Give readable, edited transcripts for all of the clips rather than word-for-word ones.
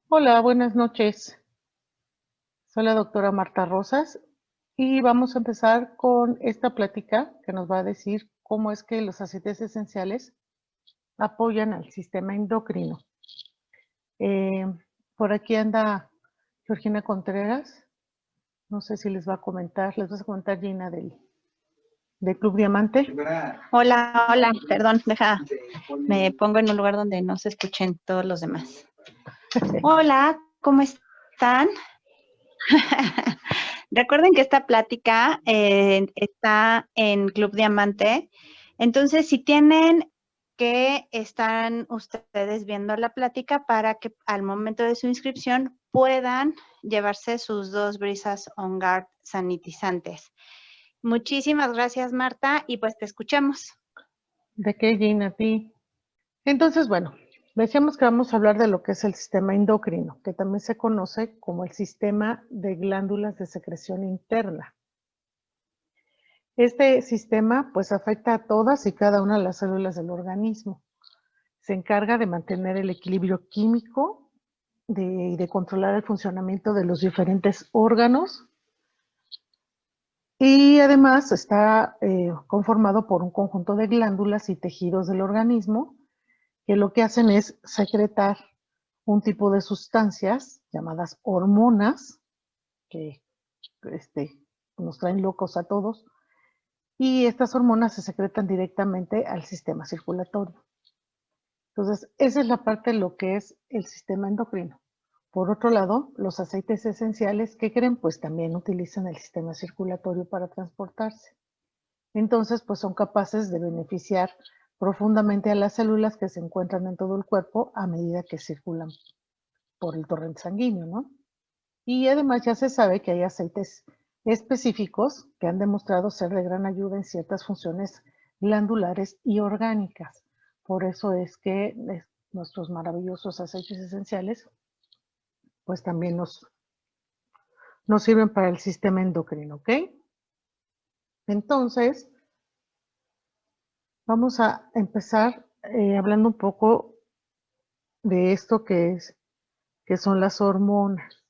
Hola, buenas noches. Soy la doctora Marta Rosas y vamos a empezar con esta plática que nos va a decir cómo es que los aceites esenciales apoyan al sistema endocrino. Eh, por aquí anda Georgina Contreras. No sé si les va a comentar, les vas a comentar Gina del Club Diamante. Hola, perdón, me pongo en un lugar donde no se escuchen todos los demás. Hola, ¿cómo están? Recuerden que esta plática está en Club Diamante, entonces si tienen que están ustedes viendo la plática para que al momento de su inscripción puedan llevarse sus 2 brisas On Guard sanitizantes. Muchísimas gracias, Marta, y pues te escuchamos. ¿De qué, Gina? A ti. Entonces, bueno, decíamos que vamos a hablar de lo que es el sistema endocrino, que también se conoce como el sistema de glándulas de secreción interna. Este sistema pues afecta a todas y cada una de las células del organismo. Se encarga de mantener el equilibrio químico y de controlar el funcionamiento de los diferentes órganos y además está conformado por un conjunto de glándulas y tejidos del organismo que lo que hacen es secretar un tipo de sustancias llamadas hormonas que nos traen locos a todos. Y estas hormonas se secretan directamente al sistema circulatorio. Entonces, esa es la parte de lo que es el sistema endocrino. Por otro lado, los aceites esenciales, ¿qué creen? Pues también utilizan el sistema circulatorio para transportarse. Entonces, pues son capaces de beneficiar profundamente a las células que se encuentran en todo el cuerpo a medida que circulan por el torrente sanguíneo, ¿no? Y además ya se sabe que hay aceites específicos que han demostrado ser de gran ayuda en ciertas funciones glandulares y orgánicas. Por eso es que nuestros maravillosos aceites esenciales pues también nos sirven para el sistema endocrino, ¿ok? Entonces, vamos a empezar hablando un poco de esto que son las hormonas.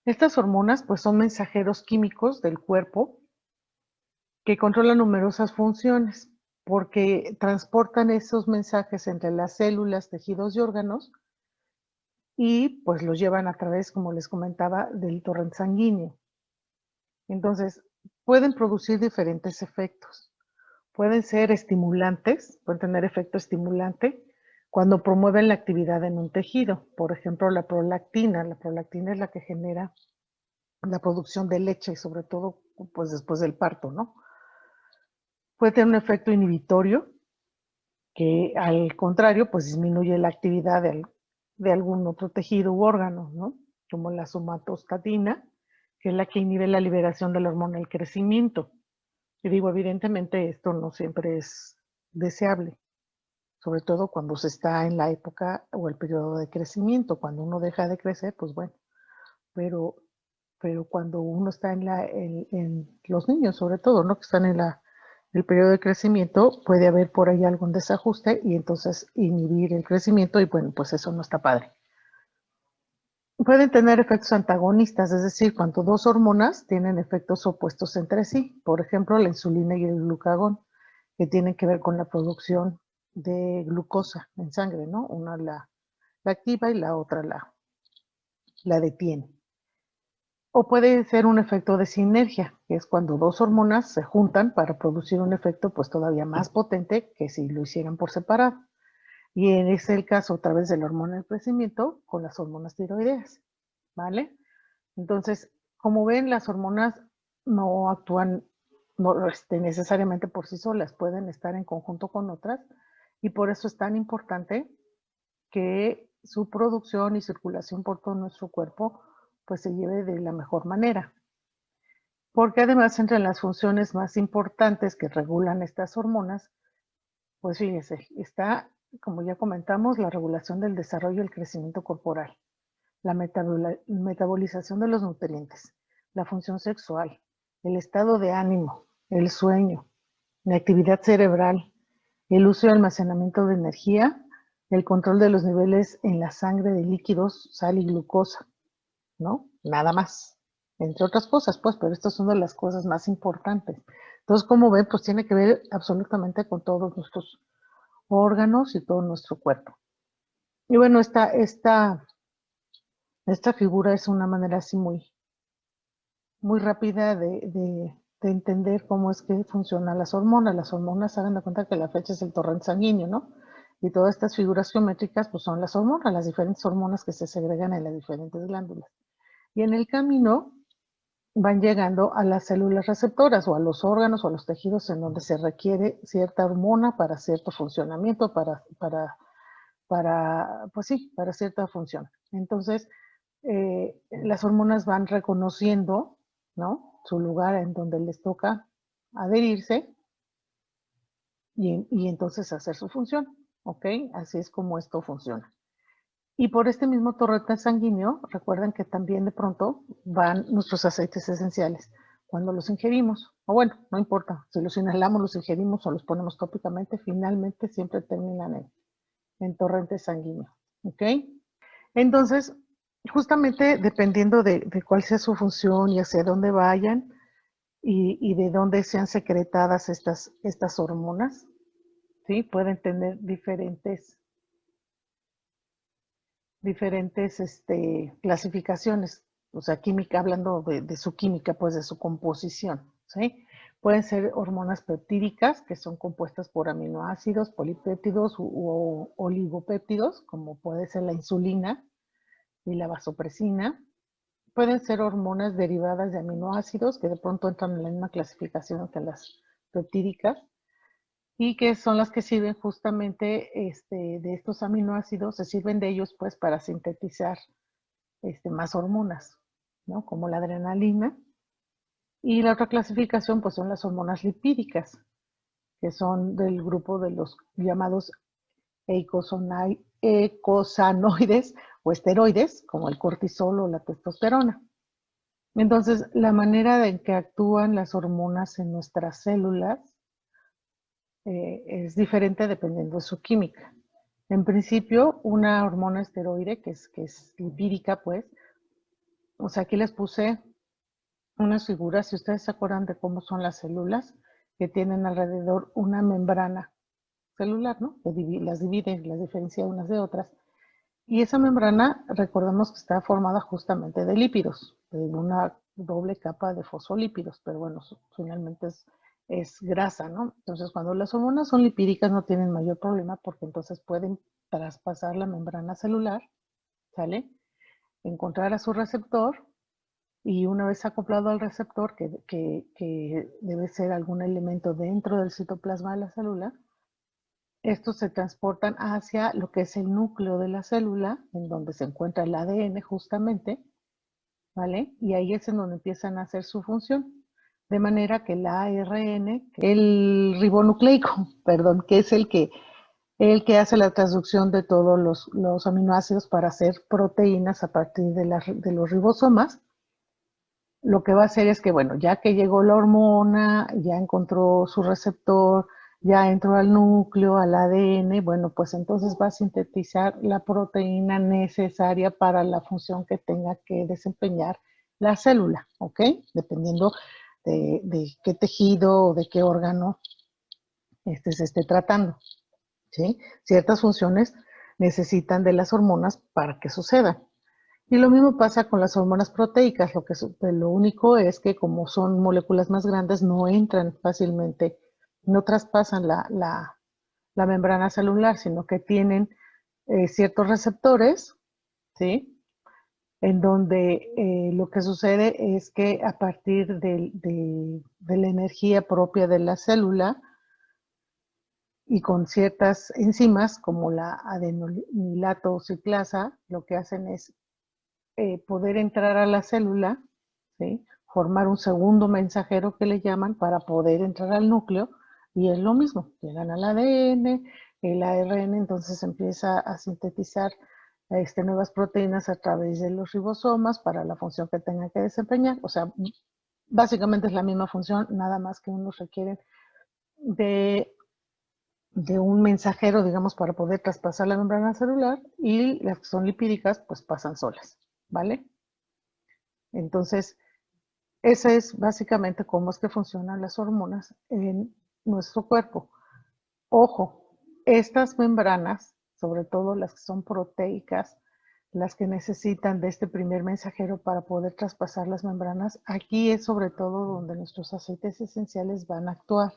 Estas hormonas pues son mensajeros químicos del cuerpo que controlan numerosas funciones porque transportan esos mensajes entre las células, tejidos y órganos y pues los llevan a través, como les comentaba, del torrente sanguíneo. Entonces, pueden producir diferentes efectos. Pueden ser estimulantes, pueden tener efecto estimulante cuando promueven la actividad en un tejido. Por ejemplo, la prolactina. La prolactina es la que genera la producción de leche, sobre todo pues después del parto, ¿no? Puede tener un efecto inhibitorio, que al contrario, pues disminuye la actividad de algún otro tejido u órgano, ¿no? Como la somatostatina, que es la que inhibe la liberación de la hormona del crecimiento. Y digo, evidentemente esto no siempre es deseable, sobre todo cuando se está en la época o el periodo de crecimiento. Cuando uno deja de crecer, pues bueno, pero, pero cuando uno está en los niños, sobre todo, ¿no? Que están en el periodo de crecimiento, puede haber por ahí algún desajuste y entonces inhibir el crecimiento y bueno, pues eso no está padre. Pueden tener efectos antagonistas, es decir, cuando dos hormonas tienen efectos opuestos entre sí, por ejemplo, la insulina y el glucagón, que tienen que ver con la producción de glucosa en sangre, ¿no? Una la activa y la otra la detiene. O puede ser un efecto de sinergia, que es cuando dos hormonas se juntan para producir un efecto pues todavía más potente que si lo hicieran por separado. Y es el caso a través de la hormona del crecimiento con las hormonas tiroideas, ¿vale? Entonces, como ven, las hormonas no actúan necesariamente por sí solas, pueden estar en conjunto con otras y por eso es tan importante que su producción y circulación por todo nuestro cuerpo pues se lleve de la mejor manera. Porque además entre las funciones más importantes que regulan estas hormonas, pues fíjese, está, como ya comentamos, la regulación del desarrollo y el crecimiento corporal, la metabolización de los nutrientes, la función sexual, el estado de ánimo, el sueño, la actividad cerebral, el uso y almacenamiento de energía el control de los niveles en la sangre de líquidos, sal y glucosa, ¿no? Nada más, entre otras cosas, pues, pero estas son de las cosas más importantes. Entonces, como ven, pues tiene que ver absolutamente con todos nuestros órganos y todo nuestro cuerpo. Y bueno, esta figura es una manera así muy rápida de entender cómo es que funcionan las hormonas. Las hormonas, hagan de cuenta que la flecha es el torrente sanguíneo, ¿no? Y todas estas figuras geométricas, pues son las hormonas, las diferentes hormonas que se segregan en las diferentes glándulas. Y en el camino van llegando a las células receptoras o a los órganos o a los tejidos en donde se requiere cierta hormona para cierto funcionamiento, pues sí, para cierta función. Entonces, las hormonas van reconociendo, ¿no?, su lugar en donde les toca adherirse y entonces hacer su función, ¿ok? Así es como esto funciona. Y por este mismo torrente sanguíneo, recuerden que también de pronto van nuestros aceites esenciales cuando los ingerimos. O bueno, no importa, si los inhalamos, los ingerimos o los ponemos tópicamente, finalmente siempre terminan en torrente sanguíneo. ¿Ok? Entonces, justamente dependiendo de cuál sea su función y hacia dónde vayan y de dónde sean secretadas estas hormonas, ¿sí? Pueden tener diferentes clasificaciones, o sea, química, hablando de su química, pues de su composición, ¿sí? Pueden ser hormonas peptídicas, que son compuestas por aminoácidos, polipéptidos o oligopéptidos, como puede ser la insulina y la vasopresina. Pueden ser hormonas derivadas de aminoácidos, que de pronto entran en la misma clasificación que las peptídicas, y que son las que sirven justamente de estos aminoácidos, se sirven de ellos pues para sintetizar más hormonas, ¿no? Como la adrenalina. Y la otra clasificación pues son las hormonas lipídicas, que son del grupo de los llamados eicosanoides o esteroides, como el cortisol o la testosterona. Entonces, la manera en que actúan las hormonas en nuestras células es diferente dependiendo de su química. En principio, una hormona esteroide, que es lipídica, pues, o sea, aquí les puse unas figuras, si ustedes se acuerdan de cómo son las células, que tienen alrededor una membrana celular, ¿no? Que las divide, las diferencia unas de otras. Y esa membrana, recordemos que está formada justamente de lípidos, de una doble capa de fosfolípidos, pero bueno, finalmente es grasa, ¿no? Entonces, cuando las hormonas son lipídicas no tienen mayor problema porque entonces pueden traspasar la membrana celular, ¿sale? Encontrar a su receptor y una vez acoplado al receptor, que debe ser algún elemento dentro del citoplasma de la célula, estos se transportan hacia lo que es el núcleo de la célula, en donde se encuentra el ADN justamente, ¿vale? Y ahí es en donde empiezan a hacer su función. De manera que el ARN, el ribonucleico, perdón, que es el que hace la transducción de todos los aminoácidos para hacer proteínas a partir de los ribosomas, lo que va a hacer es que, bueno, ya que llegó la hormona, ya encontró su receptor, ya entró al núcleo, al ADN, bueno, pues entonces va a sintetizar la proteína necesaria para la función que tenga que desempeñar la célula, ¿ok? Dependiendo de qué tejido o de qué órgano se esté tratando, ¿sí? Ciertas funciones necesitan de las hormonas para que sucedan. Y lo mismo pasa con las hormonas proteicas, lo único es que como son moléculas más grandes no entran fácilmente, no traspasan la membrana celular, sino que tienen ciertos receptores, ¿sí? En donde lo que sucede es que a partir de la energía propia de la célula y con ciertas enzimas como la adenonilato ciclasa, lo que hacen es poder entrar a la célula, ¿sí? Formar un segundo mensajero que le llaman para poder entrar al núcleo y es lo mismo, llegan al ADN, el ARN entonces empieza a sintetizar nuevas proteínas a través de los ribosomas para la función que tengan que desempeñar, o sea, básicamente es la misma función, nada más que unos requieren de de un mensajero, digamos, para poder traspasar la membrana celular, y las que son lipídicas, pues pasan solas, ¿vale? Entonces, esa es básicamente cómo es que funcionan las hormonas en nuestro cuerpo. Ojo, estas membranas, sobre todo las que son proteicas, las que necesitan de este primer mensajero para poder traspasar las membranas, aquí es sobre todo donde nuestros aceites esenciales van a actuar.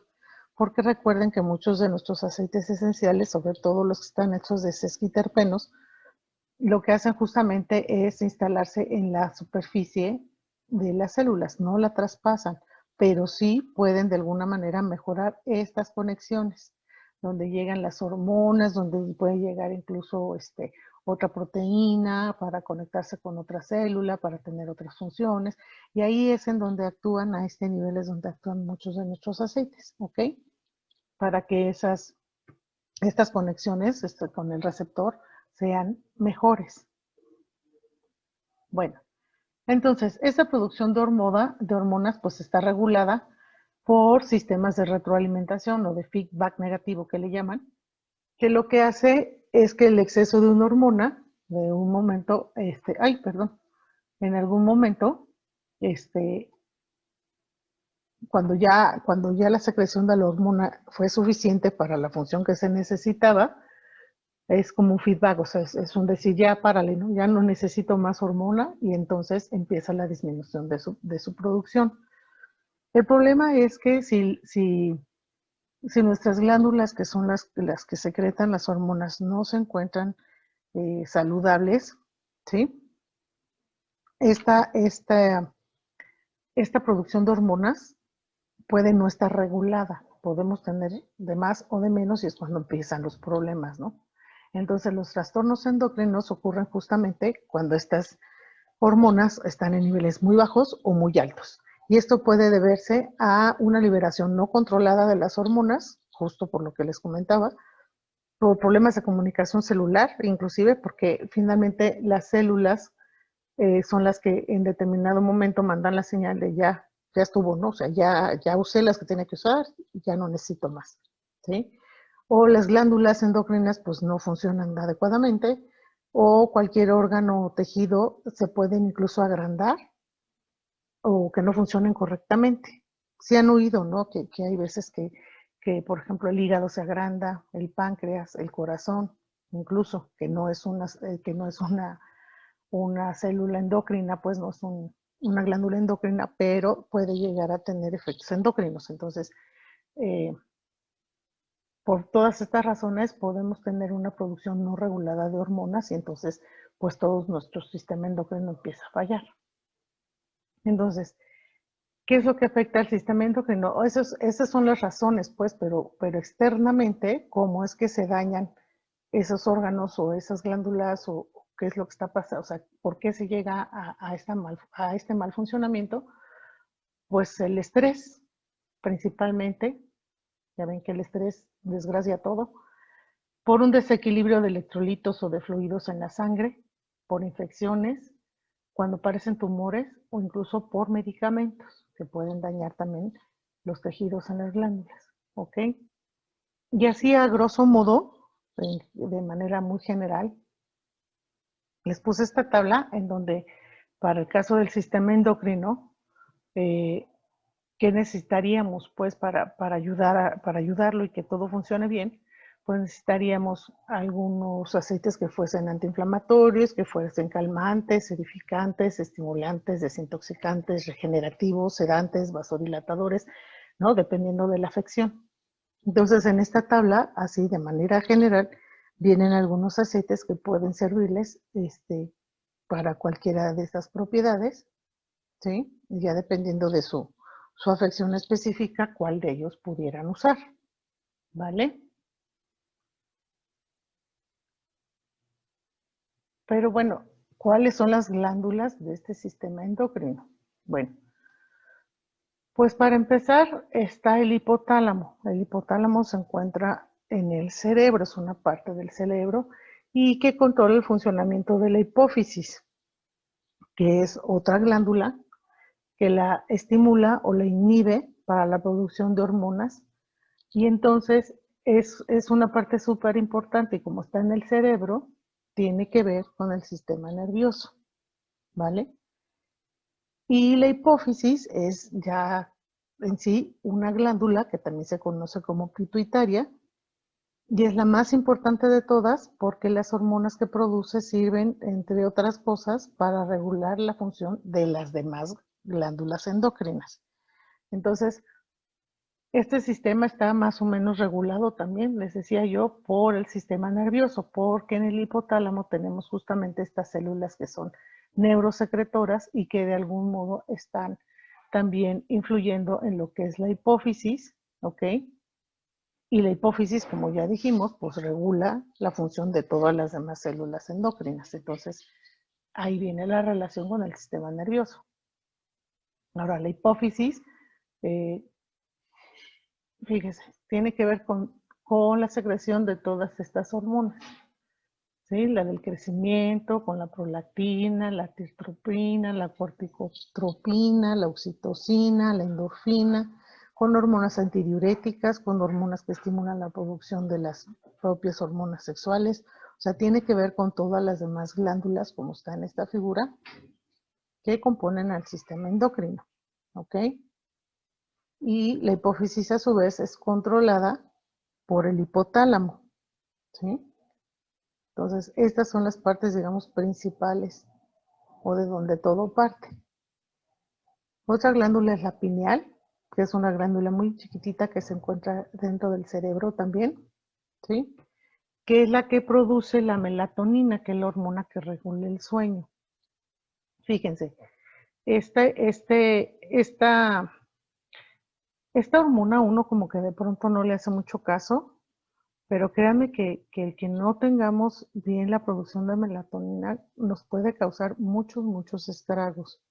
Porque recuerden que muchos de nuestros aceites esenciales, sobre todo los que están hechos de sesquiterpenos, lo que hacen justamente es instalarse en la superficie de las células, no la traspasan, pero sí pueden de alguna manera mejorar estas conexiones, donde llegan las hormonas, donde puede llegar incluso otra proteína para conectarse con otra célula, para tener otras funciones, y ahí es en donde actúan, a este nivel es donde actúan muchos de nuestros aceites, ¿ok? Para que estas conexiones con el receptor sean mejores. Bueno, entonces, esta producción de hormonas pues está regulada por sistemas de retroalimentación o de feedback negativo que le llaman, que lo que hace es que el exceso de una hormona, de un momento, en algún momento, cuando ya la secreción de la hormona fue suficiente para la función que se necesitaba, es como un feedback, o sea, es un decir, ya párale, ¿no? Ya no necesito más hormona, y entonces empieza la disminución de su producción. El problema es que si nuestras glándulas, que son las que secretan las hormonas, no se encuentran saludables, ¿sí? Esta, esta, esta producción de hormonas puede no estar regulada. Podemos tener de más o de menos, y es cuando empiezan los problemas, ¿no? Entonces, los trastornos endocrinos ocurren justamente cuando estas hormonas están en niveles muy bajos o muy altos. Y esto puede deberse a una liberación no controlada de las hormonas, justo por lo que les comentaba, por problemas de comunicación celular, inclusive porque finalmente las células son las que en determinado momento mandan la señal de ya estuvo, ¿no? O sea, ya usé las que tenía que usar, ya no necesito más, ¿sí? O las glándulas endocrinas pues no funcionan adecuadamente, o cualquier órgano o tejido se pueden incluso agrandar o que no funcionen correctamente. Sí han oído, ¿no? Que hay veces que, por ejemplo, el hígado se agranda, el páncreas, el corazón, incluso, que no es una célula endocrina, pues no es una glándula endocrina, pero puede llegar a tener efectos endocrinos. Entonces, eh, por todas estas razones podemos tener una producción no regulada de hormonas, y entonces pues todo nuestro sistema endocrino empieza a fallar. Entonces, ¿qué es lo que afecta al sistema endocrino? Esas son las razones, pues, pero externamente, ¿cómo es que se dañan esos órganos o esas glándulas, o qué es lo que está pasando? O sea, ¿por qué se llega a este mal funcionamiento? Pues el estrés, principalmente. Ya ven que el estrés desgracia todo. Por un desequilibrio de electrolitos o de fluidos en la sangre, por infecciones, cuando aparecen tumores, o incluso por medicamentos que pueden dañar también los tejidos en las glándulas, ¿ok? Y así, a grosso modo, de manera muy general, les puse esta tabla en donde, para el caso del sistema endocrino, ¿qué necesitaríamos pues para ayudarlo y que todo funcione bien? Pues necesitaríamos algunos aceites que fuesen antiinflamatorios, que fuesen calmantes, edificantes, estimulantes, desintoxicantes, regenerativos, sedantes, vasodilatadores, ¿no? Dependiendo de la afección. Entonces, en esta tabla, así de manera general, vienen algunos aceites que pueden servirles para cualquiera de estas propiedades, ¿sí? Y ya dependiendo de su afección específica, cuál de ellos pudieran usar, ¿vale? Pero bueno, ¿cuáles son las glándulas de este sistema endocrino? Bueno, pues para empezar está el hipotálamo. El hipotálamo se encuentra en el cerebro, es una parte del cerebro, y que controla el funcionamiento de la hipófisis, que es otra glándula que la estimula o la inhibe para la producción de hormonas. Y entonces es una parte súper importante y como está en el cerebro, tiene que ver con el sistema nervioso, ¿vale? Y la hipófisis es ya en sí una glándula que también se conoce como pituitaria y es la más importante de todas porque las hormonas que produce sirven, entre otras cosas, para regular la función de las demás glándulas endocrinas. Entonces, este sistema está más o menos regulado también, les decía yo, por el sistema nervioso, porque en el hipotálamo tenemos justamente estas células que son neurosecretoras y que de algún modo están también influyendo en lo que es la hipófisis, ¿ok? Y la hipófisis, como ya dijimos, pues regula la función de todas las demás células endocrinas. Entonces, ahí viene la relación con el sistema nervioso. Ahora, la hipófisis, eh, fíjese, tiene que ver con la secreción de todas estas hormonas, ¿sí? La del crecimiento, con la prolactina, la tirtropina, la corticotropina, la oxitocina, la endorfina, con hormonas antidiuréticas, con hormonas que estimulan la producción de las propias hormonas sexuales. O sea, tiene que ver con todas las demás glándulas, como está en esta figura, que componen al sistema endocrino, ¿ok? Y la hipófisis a su vez es controlada por el hipotálamo, ¿sí? Entonces, estas son las partes, digamos, principales o de donde todo parte. Otra glándula es la pineal, que es una glándula muy chiquitita que se encuentra dentro del cerebro también, ¿sí? Que es la que produce la melatonina, que es la hormona que regula el sueño. Fíjense, esta hormona uno como que de pronto no le hace mucho caso, pero créanme que el que no tengamos bien la producción de melatonina nos puede causar muchos estragos.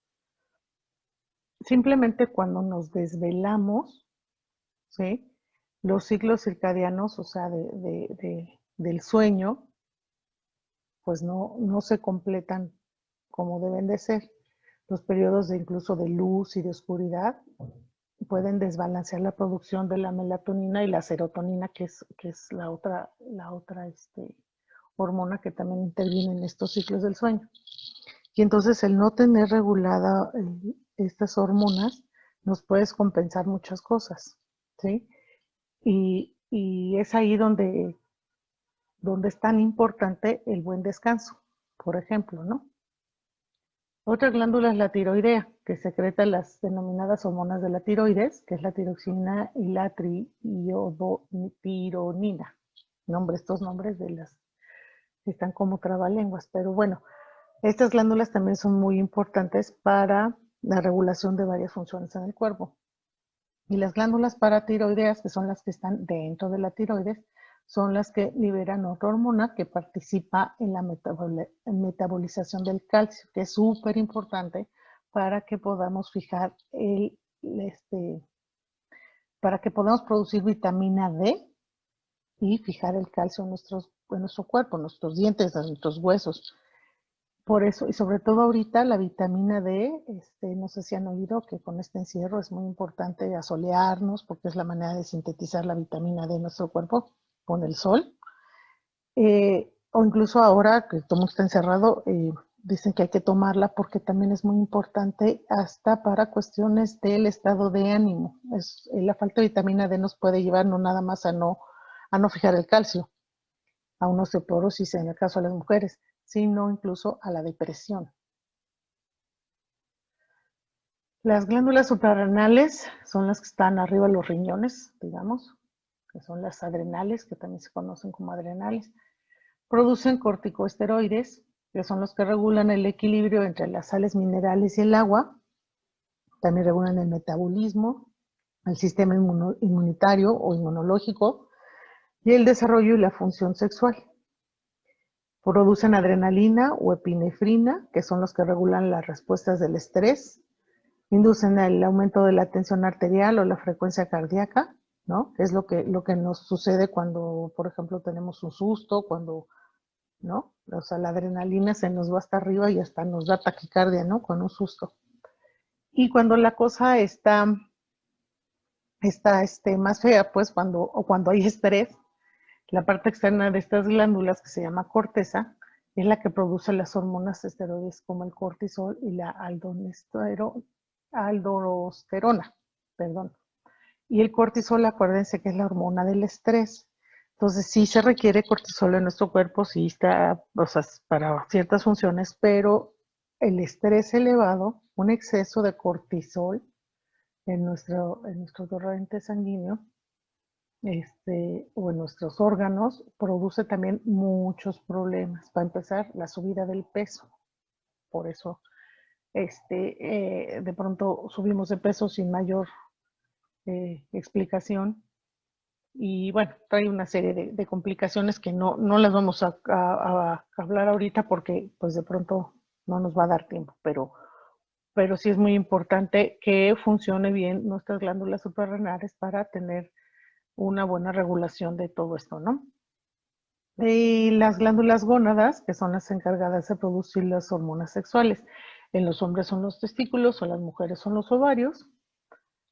Simplemente cuando nos desvelamos, ¿sí? Los ciclos circadianos, o sea, del sueño, pues no se completan como deben de ser. Los periodos incluso de luz y de oscuridad pueden desbalancear la producción de la melatonina y la serotonina, que es la otra hormona que también interviene en estos ciclos del sueño. Y entonces el no tener regulada estas hormonas nos puede compensar muchas cosas, ¿sí? Y es ahí donde es tan importante el buen descanso, por ejemplo, ¿no? Otra glándula es la tiroidea, que secreta las denominadas hormonas de la tiroides, que es la tiroxina y la triiodotironina. Estos nombres de las están como trabalenguas, pero bueno, estas glándulas también son muy importantes para la regulación de varias funciones en el cuerpo. Y las glándulas paratiroideas, que son las que están dentro de la tiroides, son las que liberan otra hormona que participa en la metabolización del calcio, que es súper importante para que podamos fijar para que podamos producir vitamina D y fijar el calcio en nuestro cuerpo, en nuestros dientes, en nuestros huesos. Por eso, y sobre todo ahorita la vitamina D, no sé si han oído que con este encierro es muy importante asolearnos porque es la manera de sintetizar la vitamina D en nuestro cuerpo con el sol. O incluso ahora que todo está encerrado, dicen que hay que tomarla porque también es muy importante hasta para cuestiones del estado de ánimo. La falta de vitamina D nos puede llevar no nada más a no fijar el calcio, a una osteoporosis en el caso de las mujeres, sino incluso a la depresión. Las glándulas suprarrenales son las que están arriba de los riñones, digamos, que son las adrenales, que también se conocen como adrenales. Producen corticosteroides, que son los que regulan el equilibrio entre las sales minerales y el agua. También regulan el metabolismo, el sistema inmunitario o inmunológico y el desarrollo y la función sexual. Producen adrenalina o epinefrina, que son los que regulan las respuestas del estrés, inducen el aumento de la tensión arterial o la frecuencia cardíaca, ¿no? Es lo que nos sucede cuando, por ejemplo, tenemos un susto, cuando, ¿no? O sea, la adrenalina se nos va hasta arriba y hasta nos da taquicardia, ¿no? Con un susto. Y cuando la cosa está más fea, pues cuando hay estrés, La parte externa de estas glándulas, que se llama corteza, es la que produce las hormonas esteroides como el cortisol y la aldosterona. Perdón. Y el cortisol, acuérdense que es la hormona del estrés. Entonces, sí se requiere cortisol en nuestro cuerpo, sí está, o sea, para ciertas funciones, pero el estrés elevado, un exceso de cortisol en nuestro torrente sanguíneo, o en nuestros órganos, produce también muchos problemas. Para empezar, la subida del peso. Por eso, de pronto subimos de peso sin mayor explicación. Y bueno, trae una serie de complicaciones que no las vamos a hablar ahorita porque pues de pronto no nos va a dar tiempo, pero sí es muy importante que funcione bien nuestras glándulas suprarrenales para tener una buena regulación de todo esto, ¿no? Y las glándulas gónadas, que son las encargadas de producir las hormonas sexuales. En los hombres son los testículos o las mujeres son los ovarios.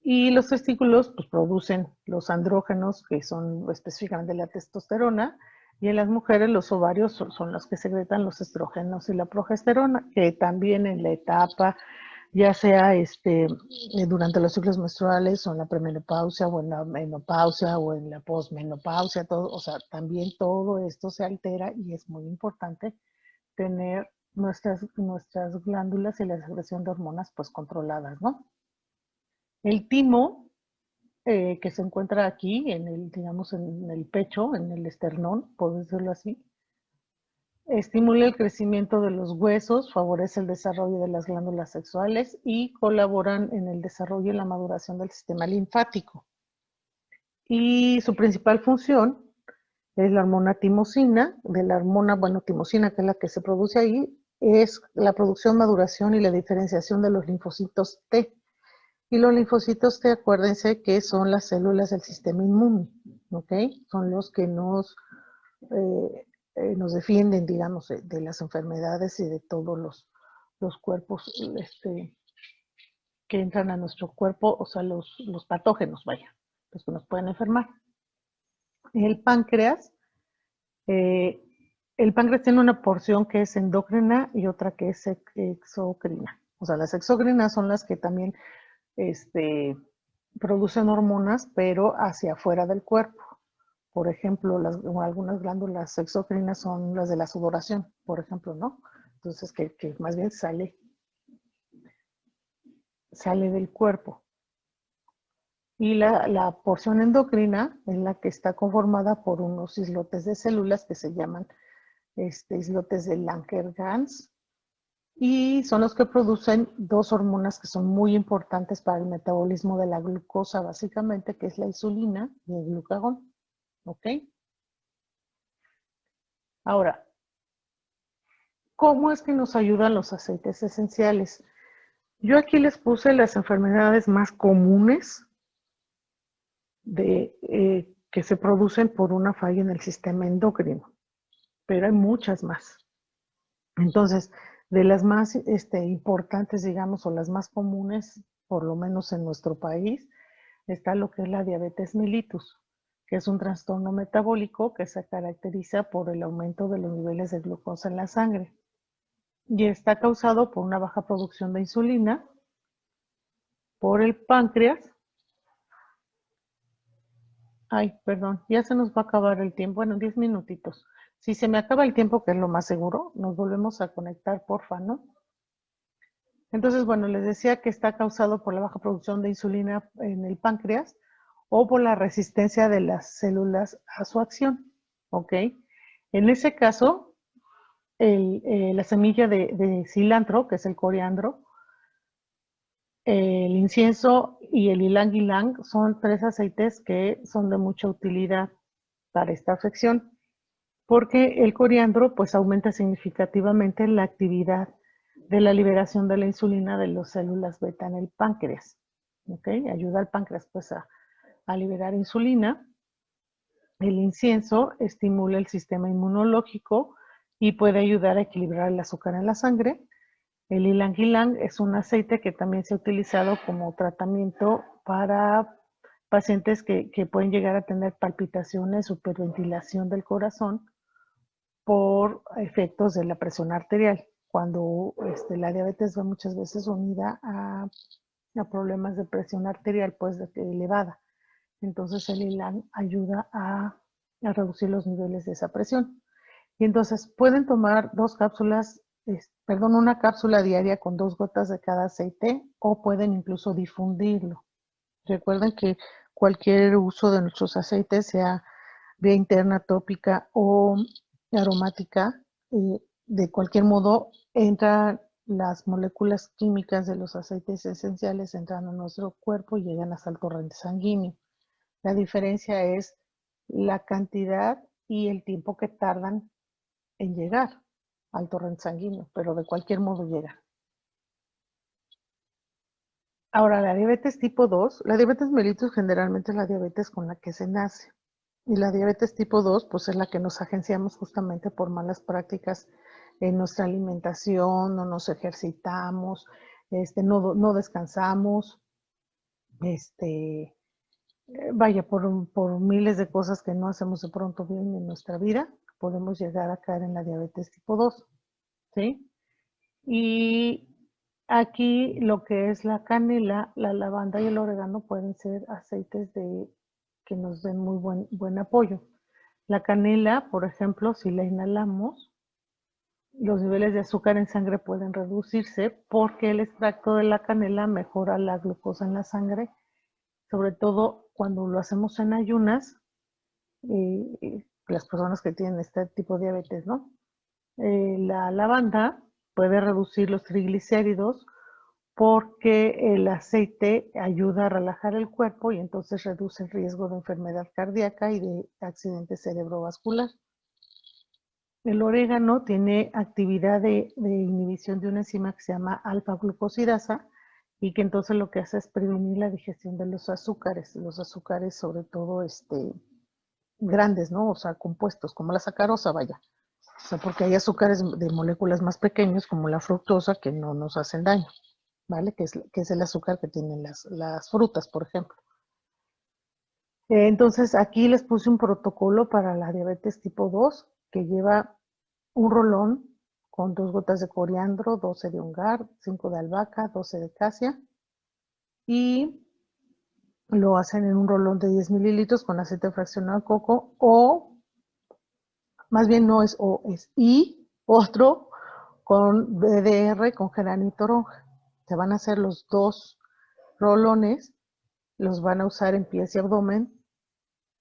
Y los testículos pues, producen los andrógenos, que son específicamente la testosterona, y en las mujeres los ovarios son los que secretan los estrógenos y la progesterona, que también en la etapa, ya sea durante los ciclos menstruales o en la premenopausia o en la menopausia o en la posmenopausia, todo, o sea, también todo esto se altera y es muy importante tener nuestras glándulas y la secreción de hormonas pues controladas, ¿no? El timo, que se encuentra aquí, digamos, en el pecho, en el esternón, por decirlo así, estimula el crecimiento de los huesos, favorece el desarrollo de las glándulas sexuales y colaboran en el desarrollo y la maduración del sistema linfático. Y su principal función es la hormona timosina, de la hormona, bueno, timosina, que es la que se produce ahí, es la producción, maduración y la diferenciación de los linfocitos T. Y los linfocitos T, acuérdense que son las células del sistema inmune, ¿ok? Son los que nos defienden, digamos, de las enfermedades y de todos los cuerpos que entran a nuestro cuerpo, o sea, los patógenos, vaya, los que nos pueden enfermar. El páncreas, eh, el páncreas tiene una porción que es endocrina y otra que es exocrina. O sea, las exocrinas son las que también producen hormonas, pero hacia afuera del cuerpo. Por ejemplo, algunas glándulas exocrinas son las de la sudoración, por ejemplo, ¿no? Entonces, que más bien sale del cuerpo. Y la porción endocrina es la que está conformada por unos islotes de células que se llaman islotes de Langerhans, y son los que producen dos hormonas que son muy importantes para el metabolismo de la glucosa, básicamente, que es la insulina y el glucagón. ¿Ok? Ahora, ¿cómo es que nos ayudan los aceites esenciales? Yo aquí les puse las enfermedades más comunes que se producen por una falla en el sistema endocrino, pero hay muchas más. Entonces, de las más importantes, digamos, o las más comunes, por lo menos en nuestro país, está lo que es la diabetes mellitus, que es un trastorno metabólico que se caracteriza por el aumento de los niveles de glucosa en la sangre y está causado por una baja producción de insulina, por el páncreas. Ay, perdón, ya se nos va a acabar el tiempo. Bueno, 10 minutitos. Si se me acaba el tiempo, que es lo más seguro, nos volvemos a conectar, porfa, ¿no? Entonces, bueno, les decía que está causado por la baja producción de insulina en el páncreas o por la resistencia de las células a su acción, ¿ok? En ese caso, la semilla de cilantro, que es el coriandro, el incienso y el ylang ylang son tres aceites que son de mucha utilidad para esta afección, porque el coriandro pues aumenta significativamente la actividad de la liberación de la insulina de las células beta en el páncreas. ¿Ok? Ayuda al páncreas pues a liberar insulina. El incienso estimula el sistema inmunológico y puede ayudar a equilibrar el azúcar en la sangre. El ylang ylang es un aceite que también se ha utilizado como tratamiento para pacientes que pueden llegar a tener palpitaciones, superventilación del corazón por efectos de la presión arterial, cuando la diabetes va muchas veces unida a problemas de presión arterial pues elevada. Entonces el ILAN ayuda a reducir los niveles de esa presión. Y entonces pueden tomar una cápsula diaria con 2 gotas de cada aceite, o pueden incluso difundirlo. Recuerden que cualquier uso de nuestros aceites, sea vía interna, tópica o aromática, de cualquier modo entran las moléculas químicas de los aceites esenciales, entran a nuestro cuerpo y llegan hasta el torrente sanguíneo. La diferencia es la cantidad y el tiempo que tardan en llegar al torrente sanguíneo, pero de cualquier modo llegan. Ahora, la diabetes tipo 2, la diabetes mellitus generalmente es la diabetes con la que se nace. Y la diabetes tipo 2, pues es la que nos agenciamos justamente por malas prácticas en nuestra alimentación, no nos ejercitamos, no descansamos, vaya, por miles de cosas que no hacemos de pronto bien en nuestra vida, podemos llegar a caer en la diabetes tipo 2, ¿sí? Y aquí lo que es la canela, la lavanda y el orégano pueden ser aceites que nos den muy buen apoyo. La canela, por ejemplo, si la inhalamos, los niveles de azúcar en sangre pueden reducirse porque el extracto de la canela mejora la glucosa en la sangre, sobre todo cuando lo hacemos en ayunas, las personas que tienen este tipo de diabetes, ¿no? La lavanda puede reducir los triglicéridos porque el aceite ayuda a relajar el cuerpo y entonces reduce el riesgo de enfermedad cardíaca y de accidente cerebrovascular. El orégano tiene actividad de inhibición de una enzima que se llama alfa-glucosidasa, y que entonces lo que hace es prevenir la digestión de los azúcares sobre todo grandes, ¿no? O sea, compuestos, como la sacarosa, vaya. O sea, porque hay azúcares de moléculas más pequeños, como la fructosa, que no nos hacen daño, ¿vale? Que es el azúcar que tienen las frutas, por ejemplo. Entonces, aquí les puse un protocolo para la diabetes tipo 2, que lleva un rolón con 2 gotas de coriandro, 12 de ongar, 5 de albahaca, 12 de casia, y lo hacen en un rolón de 10 mililitros con aceite fraccionado de coco, o más bien no es o, es y otro con BDR, con geranio y toronja. Se van a hacer los 2 rolones, los van a usar en pies y abdomen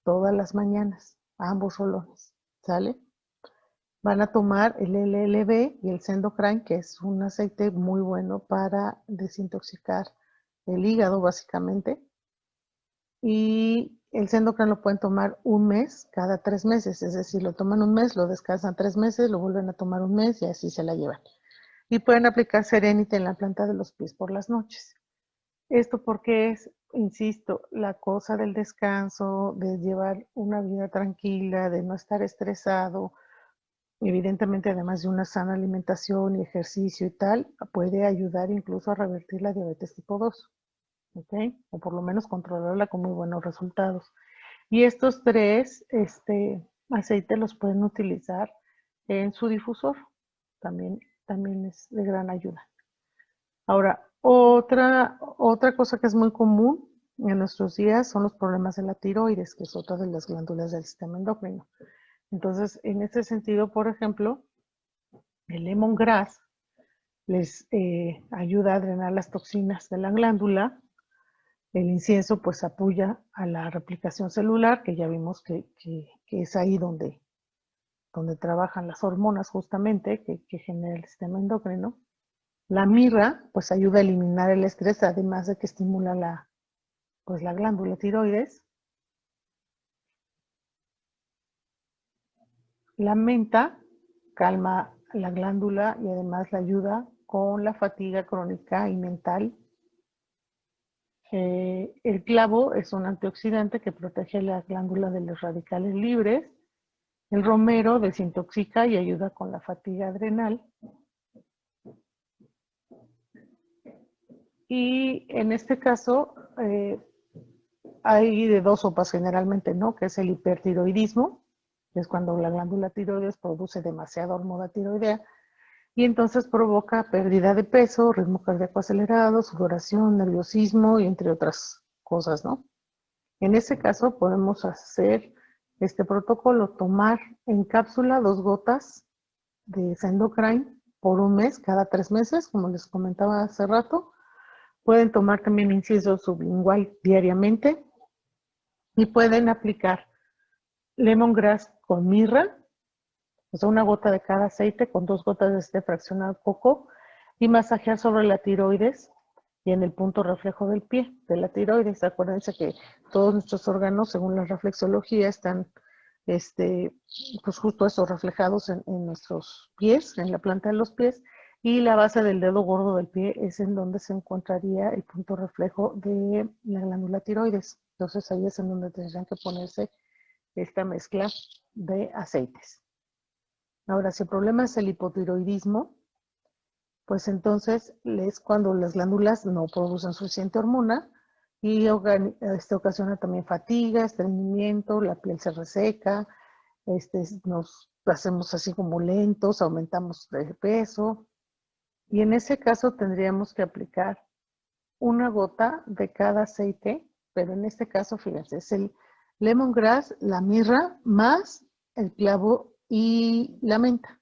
todas las mañanas, ambos rolones, ¿sale? Van a tomar el LLB y el Sendocrine, que es un aceite muy bueno para desintoxicar el hígado, básicamente. Y el Sendocrine lo pueden tomar un mes cada 3 meses, es decir, lo toman un mes, lo descansan 3 meses, lo vuelven a tomar un mes y así se la llevan. Y pueden aplicar Serenity en la planta de los pies por las noches. Esto porque es, insisto, la cosa del descanso, de llevar una vida tranquila, de no estar estresado. Evidentemente, además de una sana alimentación y ejercicio y tal, puede ayudar incluso a revertir la diabetes tipo 2, ¿ok? O por lo menos controlarla con muy buenos resultados. Y estos 3 aceites los pueden utilizar en su difusor. También es de gran ayuda. Ahora, otra cosa que es muy común en nuestros días son los problemas de la tiroides, que es otra de las glándulas del sistema endocrino. Entonces, en este sentido, por ejemplo, el lemongrass les ayuda a drenar las toxinas de la glándula. El incienso pues apoya a la replicación celular, que ya vimos que es ahí donde trabajan las hormonas justamente que genera el sistema endocrino. La mirra pues ayuda a eliminar el estrés, además de que estimula la glándula tiroides. La menta calma la glándula y además la ayuda con la fatiga crónica y mental. El clavo es un antioxidante que protege la glándula de los radicales libres. El romero desintoxica y ayuda con la fatiga adrenal. Y en este caso, hay de dos sopas generalmente, ¿no? Que es el hipertiroidismo, que es cuando la glándula tiroides produce demasiada hormona tiroidea, y entonces provoca pérdida de peso, ritmo cardíaco acelerado, sudoración, nerviosismo y entre otras cosas, ¿no? En ese caso podemos hacer este protocolo, tomar en cápsula 2 gotas de Sendocrine por un mes, cada 3 meses, como les comentaba hace rato. Pueden tomar también incienso sublingual diariamente y pueden aplicar lemongrass con mirra, o sea, una gota de cada aceite con 2 gotas de este fraccionado coco, y masajear sobre la tiroides y en el punto reflejo del pie de la tiroides. Acuérdense que todos nuestros órganos, según la reflexología, están pues justo eso, reflejados en nuestros pies, en la planta de los pies, y la base del dedo gordo del pie es en donde se encontraría el punto reflejo de la glándula tiroides. Entonces ahí es en donde tendrían que ponerse esta mezcla de aceites. Ahora, si el problema es el hipotiroidismo, pues entonces es cuando las glándulas no producen suficiente hormona y ocasiona también fatiga, estreñimiento, la piel se reseca, nos hacemos así como lentos, aumentamos de peso, y en ese caso tendríamos que aplicar una gota de cada aceite, pero en este caso, fíjense, es el lemongrass, la mirra, más el clavo y la menta.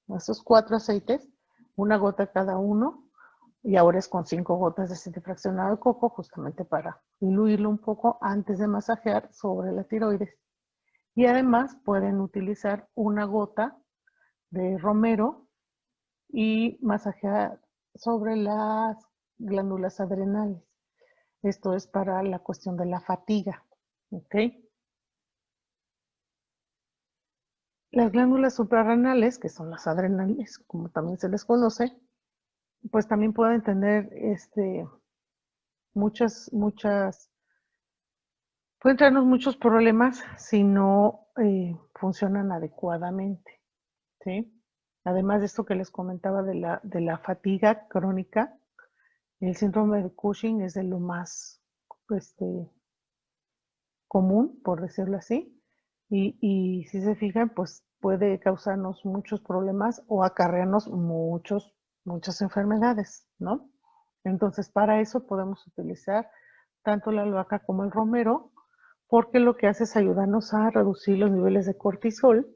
Esos 4 aceites, una gota cada uno, y ahora es con 5 gotas de aceite fraccionado de coco, justamente para diluirlo un poco antes de masajear sobre la tiroides. Y además pueden utilizar una gota de romero y masajear sobre las glándulas adrenales. Esto es para la cuestión de la fatiga. ¿Ok? Las glándulas suprarrenales, que son las adrenales, como también se les conoce, pues también pueden tener pueden traernos muchos problemas si no funcionan adecuadamente, ¿sí? Además de esto que les comentaba de la fatiga crónica, el síndrome de Cushing es de lo más común, por decirlo así, y si se fijan, pues puede causarnos muchos problemas o acarrearnos muchas enfermedades, ¿no? Entonces, para eso podemos utilizar tanto la albahaca como el romero, porque lo que hace es ayudarnos a reducir los niveles de cortisol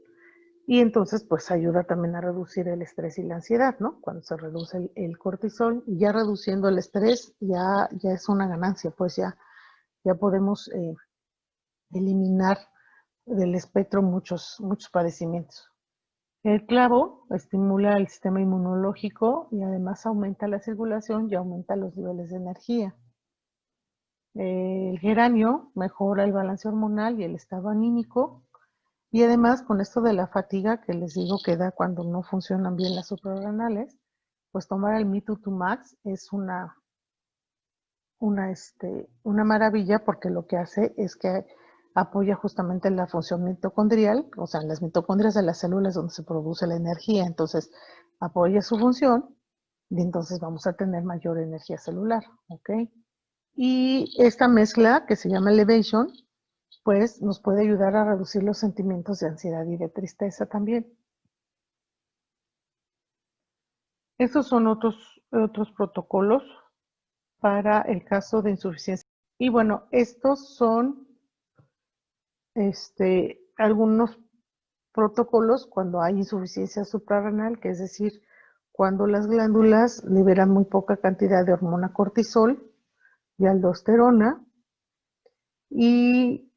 y entonces pues ayuda también a reducir el estrés y la ansiedad, ¿no? Cuando se reduce el cortisol, y ya reduciendo el estrés ya es una ganancia, pues ya podemos eliminar del espectro muchos padecimientos. El clavo estimula el sistema inmunológico y además aumenta la circulación y aumenta los niveles de energía. El geranio mejora el balance hormonal y el estado anímico. Y además, con esto de la fatiga que les digo que da cuando no funcionan bien las suprarrenales, pues tomar el Me2 Max es una maravilla, porque lo que hace es que apoya justamente la función mitocondrial, o sea, en las mitocondrias de las células donde se produce la energía. Entonces, apoya su función y entonces vamos a tener mayor energía celular, ¿ok? Y esta mezcla que se llama Elevation, pues nos puede ayudar a reducir los sentimientos de ansiedad y de tristeza también. Estos son otros protocolos para el caso de insuficiencia. Y bueno, estos son algunos protocolos cuando hay insuficiencia suprarrenal, que es decir, cuando las glándulas liberan muy poca cantidad de hormona cortisol y aldosterona. Y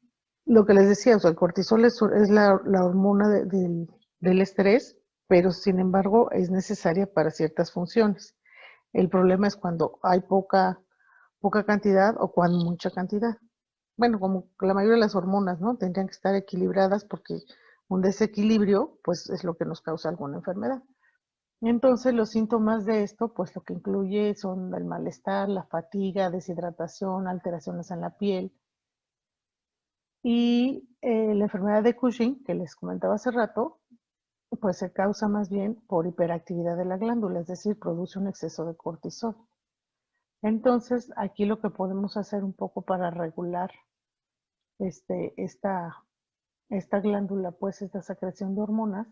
lo que les decía, o sea, el cortisol es la hormona del estrés, pero sin embargo es necesaria para ciertas funciones. El problema es cuando hay poca cantidad o cuando mucha cantidad. Bueno, como la mayoría de las hormonas, ¿no? Tendrían que estar equilibradas, porque un desequilibrio, pues, es lo que nos causa alguna enfermedad. Entonces, los síntomas de esto, pues, lo que incluye son el malestar, la fatiga, deshidratación, alteraciones en la piel. Y la enfermedad de Cushing, que les comentaba hace rato, pues se causa más bien por hiperactividad de la glándula, es decir, produce un exceso de cortisol. Entonces, aquí lo que podemos hacer un poco para regular este, esta, esta glándula, pues esta secreción de hormonas,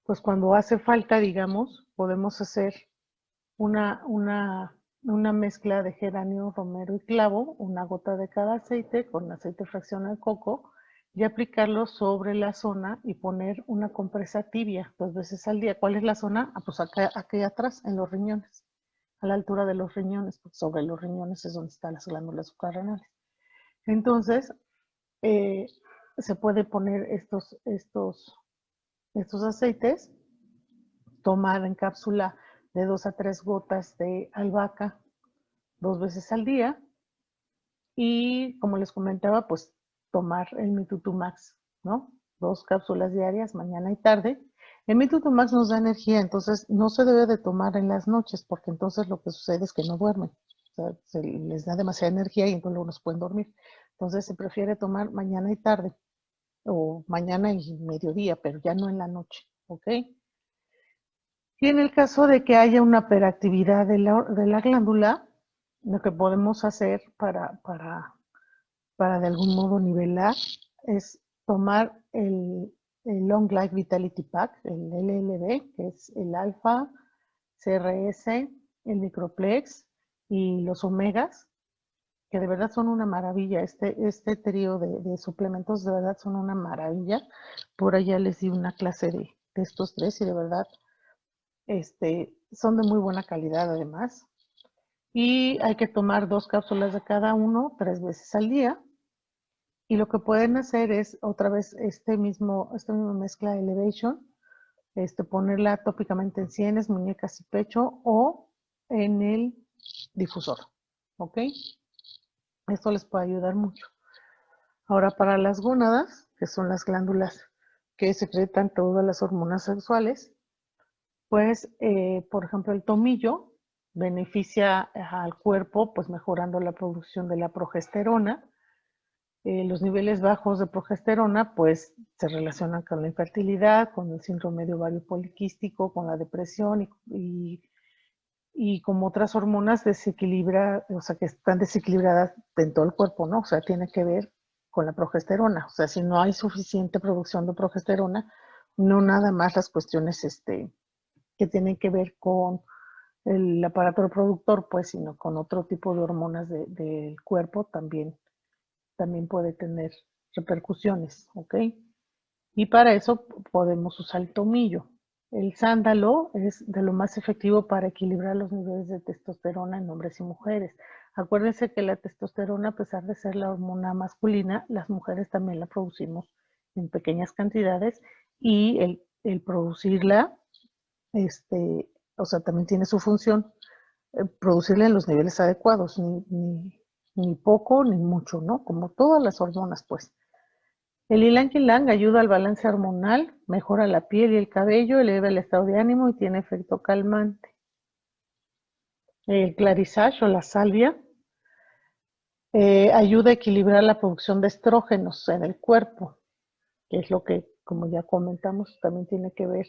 pues cuando hace falta, digamos, podemos hacer una, una, una mezcla de geranio, romero y clavo, una gota de cada aceite con aceite fraccionado de coco y aplicarlo sobre la zona y poner una compresa tibia 2 veces al día. ¿Cuál es la zona? Pues acá, aquí atrás, en los riñones, a la altura de los riñones, porque sobre los riñones es donde están las glándulas suprarrenales. Entonces, eh, se puede poner estos aceites, tomar en cápsula de 2 a 3 gotas de albahaca 2 veces al día y, como les comentaba, pues tomar el Mitutumax, ¿no? 2 cápsulas diarias, mañana y tarde. El Mitutumax nos da energía, entonces no se debe de tomar en las noches, porque entonces lo que sucede es que no duermen. O sea, se les da demasiada energía y entonces luego no pueden dormir. Entonces se prefiere tomar mañana y tarde, o mañana y mediodía, pero ya no en la noche, ¿ok? Y en el caso de que haya una hiperactividad de la glándula, lo que podemos hacer para de algún modo nivelar es tomar el Long Life Vitality Pack, el LLB, que es el alfa, CRS, el microplex y los omegas, que de verdad son una maravilla. Este trío de suplementos de verdad son una maravilla. Por allá les di una clase de estos tres y de verdad son de muy buena calidad además. Y hay que tomar 2 cápsulas de cada uno 3 veces al día. Y lo que pueden hacer es otra vez esta misma mezcla Elevation, ponerla tópicamente en sienes, muñecas y pecho o en el difusor. ¿Ok? Esto les puede ayudar mucho. Ahora, para las gónadas, que son las glándulas que secretan todas las hormonas sexuales, pues, por ejemplo, el tomillo beneficia al cuerpo, pues mejorando la producción de la progesterona. Los niveles bajos de progesterona, pues, se relacionan con la infertilidad, con el síndrome de ovario poliquístico, con la depresión y como otras hormonas desequilibra, o sea, que están desequilibradas en todo el cuerpo, ¿no? O sea, tiene que ver con la progesterona. O sea, si no hay suficiente producción de progesterona, no nada más las cuestiones que tienen que ver con el aparato reproductor, pues, sino con otro tipo de hormonas del cuerpo también puede tener repercusiones, ¿ok? Y para eso podemos usar el tomillo. El sándalo es de lo más efectivo para equilibrar los niveles de testosterona en hombres y mujeres. Acuérdense que la testosterona, a pesar de ser la hormona masculina, las mujeres también la producimos en pequeñas cantidades y el producirla, o sea, también tiene su función, producirla en los niveles adecuados, ni poco ni mucho, ¿no? Como todas las hormonas, pues. El ylang ylang ayuda al balance hormonal, mejora la piel y el cabello, eleva el estado de ánimo y tiene efecto calmante. El clarisage o la salvia ayuda a equilibrar la producción de estrógenos en el cuerpo, que es lo que, como ya comentamos, también tiene que ver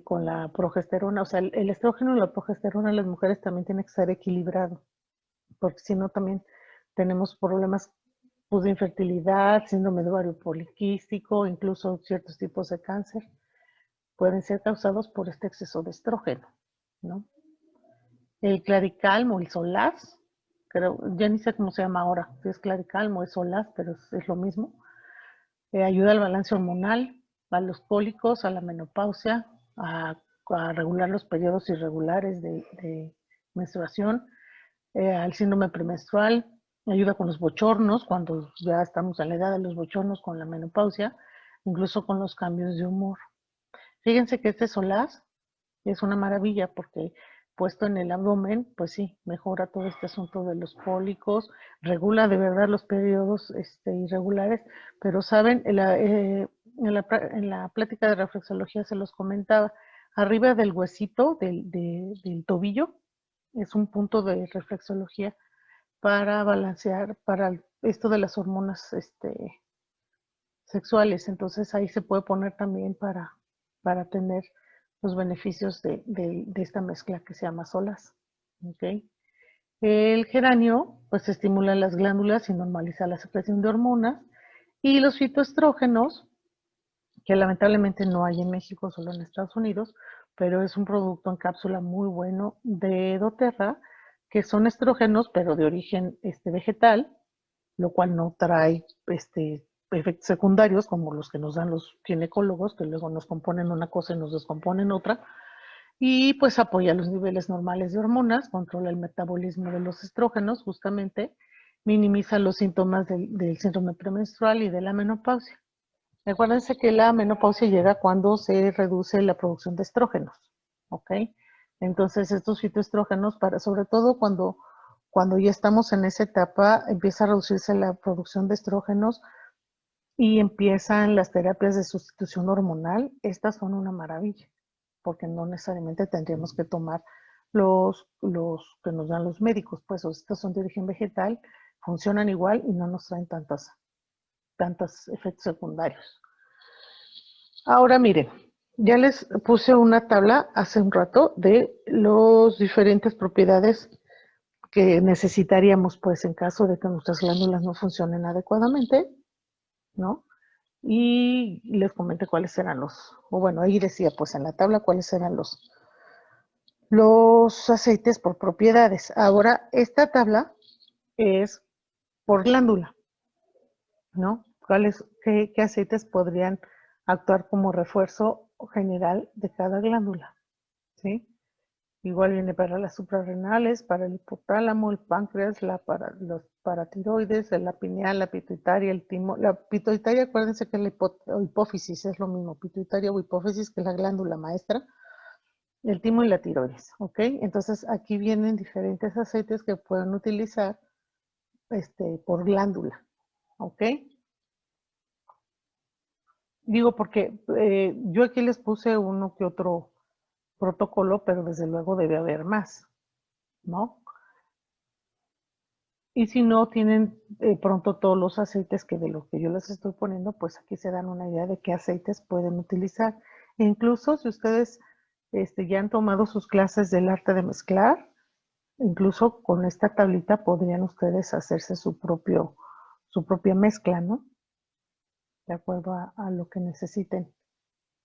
con la progesterona. O sea, el estrógeno y la progesterona en las mujeres también tiene que ser equilibrado, porque si no también tenemos problemas pues, de infertilidad, síndrome de ovario poliquístico, incluso ciertos tipos de cáncer pueden ser causados por este exceso de estrógeno, ¿no? El claricalmo, el solaz, creo, ya ni sé cómo se llama ahora, si es claricalmo, es solaz, pero es lo mismo. Ayuda al balance hormonal, a los cólicos, a la menopausia, a regular los periodos irregulares de menstruación, al síndrome premenstrual, ayuda con los bochornos, cuando ya estamos en la edad de los bochornos con la menopausia, incluso con los cambios de humor. Fíjense que este solaz es una maravilla porque puesto en el abdomen, pues sí, mejora todo este asunto de los cólicos, regula de verdad los periodos irregulares, pero saben, en la plática de reflexología se los comentaba, arriba del huesito del tobillo es un punto de reflexología para balancear, para esto de las hormonas sexuales. Entonces ahí se puede poner también para tener los beneficios de esta mezcla que se llama solas. ¿Okay? El geranio pues estimula las glándulas y normaliza la secreción de hormonas, y los fitoestrógenos, que lamentablemente no hay en México, solo en Estados Unidos, pero es un producto en cápsula muy bueno de doTERRA, que son estrógenos pero de origen vegetal, lo cual no trae efectos secundarios como los que nos dan los ginecólogos, que luego nos componen una cosa y nos descomponen otra, y pues apoya los niveles normales de hormonas, controla el metabolismo de los estrógenos, justamente, minimiza los síntomas del síndrome premenstrual y de la menopausia. Acuérdense que la menopausia llega cuando se reduce la producción de estrógenos, ¿ok? Entonces estos fitoestrógenos, sobre todo cuando ya estamos en esa etapa, empieza a reducirse la producción de estrógenos y empiezan las terapias de sustitución hormonal. Estas son una maravilla, porque no necesariamente tendríamos que tomar los que nos dan los médicos, pues estos son de origen vegetal, funcionan igual y no nos traen tantos efectos secundarios. Ahora miren, ya les puse una tabla hace un rato de las diferentes propiedades que necesitaríamos, pues, en caso de que nuestras glándulas no funcionen adecuadamente, ¿no? Y les comenté cuáles eran o bueno, ahí decía, pues, en la tabla cuáles eran los aceites por propiedades. Ahora, esta tabla es por glándula, ¿no? ¿Qué aceites podrían actuar como refuerzo general de cada glándula? ¿Sí? Igual viene para las suprarrenales, para el hipotálamo, el páncreas, los paratiroides, la pineal, la pituitaria, el timo. La pituitaria, acuérdense que la hipófisis es lo mismo, pituitaria o hipófisis, que es la glándula maestra, el timo y la tiroides, ¿ok? Entonces aquí vienen diferentes aceites que pueden utilizar por glándula, ¿ok? Digo porque yo aquí les puse uno que otro protocolo, pero desde luego debe haber más, ¿no? Y si no tienen pronto todos los aceites que de lo que yo les estoy poniendo, pues aquí se dan una idea de qué aceites pueden utilizar. E incluso si ustedes ya han tomado sus clases del arte de mezclar, incluso con esta tablita podrían ustedes hacerse su propia mezcla, ¿no? De acuerdo a lo que necesiten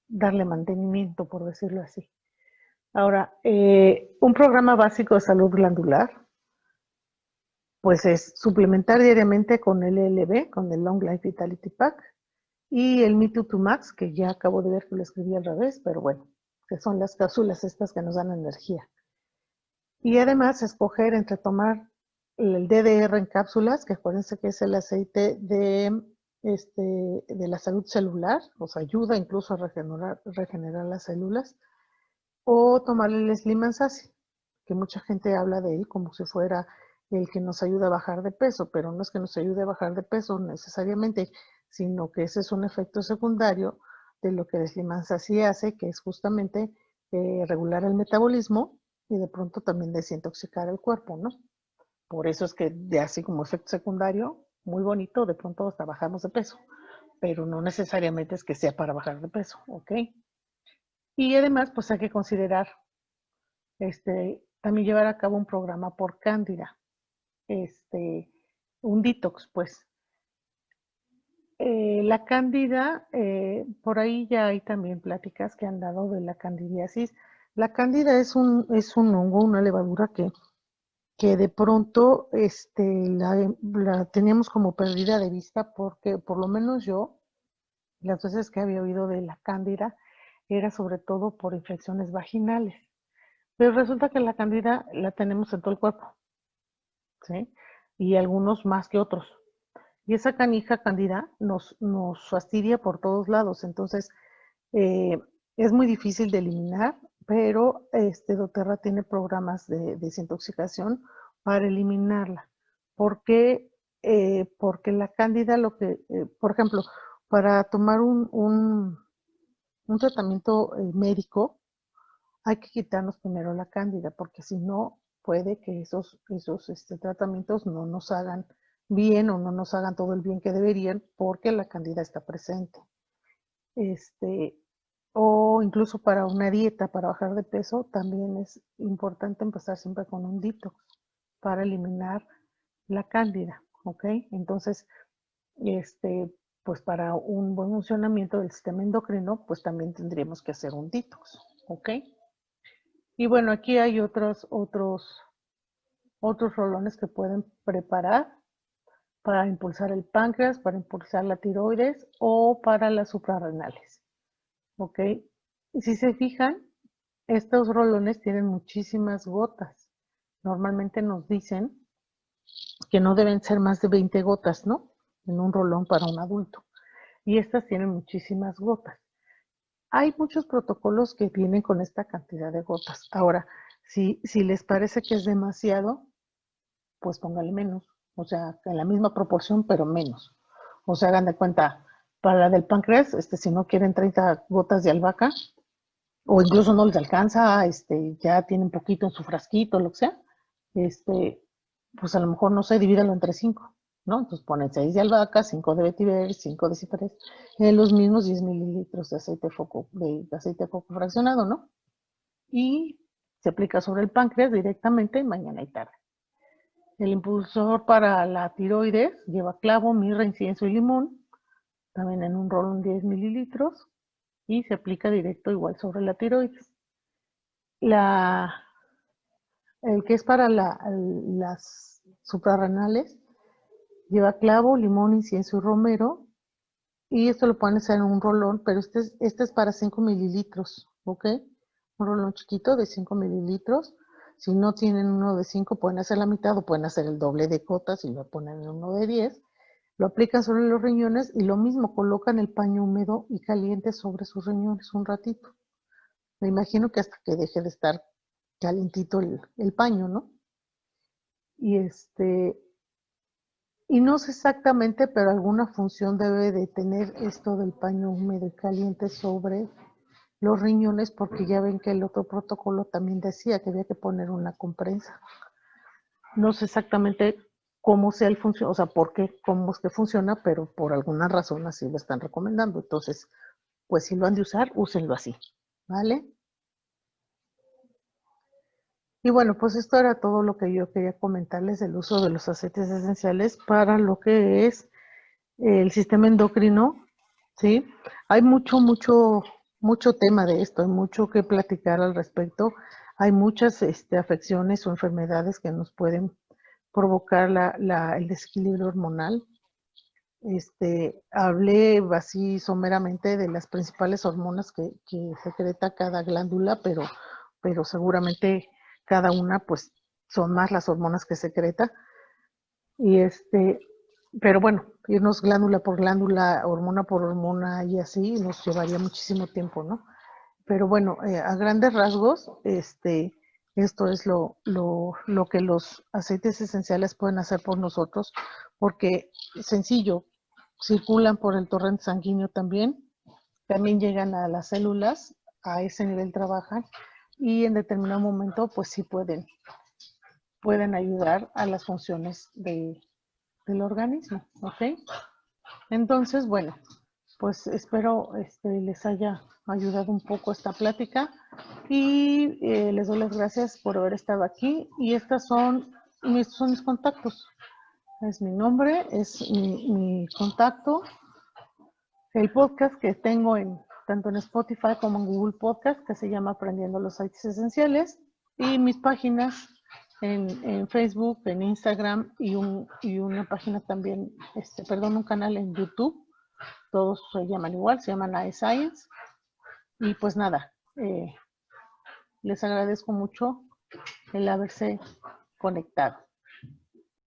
darle mantenimiento, por decirlo así. Ahora, un programa básico de salud glandular, pues es suplementar diariamente con el LB, con el Long Life Vitality Pack, y el Me2 Max, que ya acabo de ver que lo escribí al revés, pero bueno, que son las cápsulas estas que nos dan energía. Y además escoger entre tomar el DDR en cápsulas, que acuérdense que es el aceite de la salud celular, nos ayuda incluso a regenerar las células, o tomar el Slim and Sassy, que mucha gente habla de él como si fuera el que nos ayuda a bajar de peso, pero no es que nos ayude a bajar de peso necesariamente, sino que ese es un efecto secundario de lo que el Slim and Sassy hace, que es justamente regular el metabolismo y de pronto también desintoxicar el cuerpo, ¿no? Por eso es que de así como efecto secundario, muy bonito, de pronto hasta bajamos de peso, pero no necesariamente es que sea para bajar de peso, ¿ok? Y además, pues hay que considerar también llevar a cabo un programa por cándida, un detox, pues. La cándida, por ahí ya hay también pláticas que han dado de la candidiasis. La cándida es un hongo, una levadura que de pronto la teníamos como perdida de vista, porque por lo menos yo, las veces que había oído de la cándida, era sobre todo por infecciones vaginales. Pero resulta que la cándida la tenemos en todo el cuerpo, ¿sí? Y algunos más que otros. Y esa canija cándida nos fastidia por todos lados. Entonces, es muy difícil de eliminar, pero doTERRA tiene programas de desintoxicación para eliminarla. ¿Por qué? Porque la cándida, por ejemplo, para tomar un tratamiento médico, hay que quitarnos primero la cándida, porque si no, puede que esos tratamientos no nos hagan bien o no nos hagan todo el bien que deberían, porque la cándida está presente. O incluso para una dieta, para bajar de peso, también es importante empezar siempre con un detox, para eliminar la cándida, ¿ok? Entonces, pues para un buen funcionamiento del sistema endocrino, pues también tendríamos que hacer un detox, ¿ok? Y bueno, aquí hay otros rolones que pueden preparar para impulsar el páncreas, para impulsar la tiroides o para las suprarrenales, ¿ok? Y si se fijan, estos rolones tienen muchísimas gotas. Normalmente nos dicen que no deben ser más de 20 gotas, ¿no? En un rolón para un adulto. Y estas tienen muchísimas gotas. Hay muchos protocolos que vienen con esta cantidad de gotas. Ahora, si les parece que es demasiado, pues póngale menos. O sea, en la misma proporción, pero menos. O sea, hagan de cuenta, para la del páncreas, si no quieren 30 gotas de albahaca, o incluso no les alcanza, ya tienen poquito en su frasquito, lo que sea, pues a lo mejor, no sé, divídalo entre 5, ¿no? Entonces ponen 6 de albahaca, 5 de vetiver, 5 de ciprés, los mismos 10 mililitros de aceite de coco fraccionado, ¿no? Y se aplica sobre el páncreas directamente mañana y tarde. El impulsor para la tiroides lleva clavo, mirra, incienso y limón, también en un rolón 10 mililitros, y se aplica directo igual sobre la tiroides. El que es para las suprarrenales lleva clavo, limón, incienso y romero, y esto lo pueden hacer en un rolón, pero este es para 5 mililitros, ¿ok? Un rolón chiquito de 5 mililitros. Si no tienen uno de 5, pueden hacer la mitad o pueden hacer el doble de gotas y lo ponen en uno de 10. Lo aplican sobre los riñones y lo mismo, colocan el paño húmedo y caliente sobre sus riñones un ratito. Me imagino que hasta que deje de estar calientito el paño, ¿no? Y no sé exactamente, pero alguna función debe de tener esto del paño húmedo y caliente sobre los riñones, porque ya ven que el otro protocolo también decía que había que poner una compresa. No sé exactamente cómo sea el función, o sea, por qué, cómo es que funciona, pero por alguna razón así lo están recomendando. Entonces, pues si lo han de usar, úsenlo así, ¿vale? Y bueno, pues esto era todo lo que yo quería comentarles del uso de los aceites esenciales para lo que es el sistema endocrino, ¿sí? Hay mucho tema de esto, hay mucho que platicar al respecto. Hay muchas afecciones o enfermedades que nos pueden provocar el desequilibrio hormonal. Hablé así someramente de las principales hormonas que secreta cada glándula, pero seguramente cada una pues son más las hormonas que secreta. Y pero bueno, irnos glándula por glándula, hormona por hormona y así nos llevaría muchísimo tiempo, ¿no? Pero bueno, a grandes rasgos, esto es lo que los aceites esenciales pueden hacer por nosotros, porque sencillo, circulan por el torrente sanguíneo también llegan a las células, a ese nivel trabajan y en determinado momento pues sí pueden ayudar a las funciones del organismo, ¿ok? Entonces, bueno, pues espero les haya ayudado un poco esta plática y les doy las gracias por haber estado aquí y estos son mis contactos. Es mi nombre, es mi contacto, el podcast que tengo tanto en Spotify como en Google Podcast, que se llama Aprendiendo los Aceites Esenciales, y mis páginas en Facebook, en Instagram y una página también, un canal en YouTube. Todos se llaman igual, se llaman iScience. Y pues nada, les agradezco mucho el haberse conectado.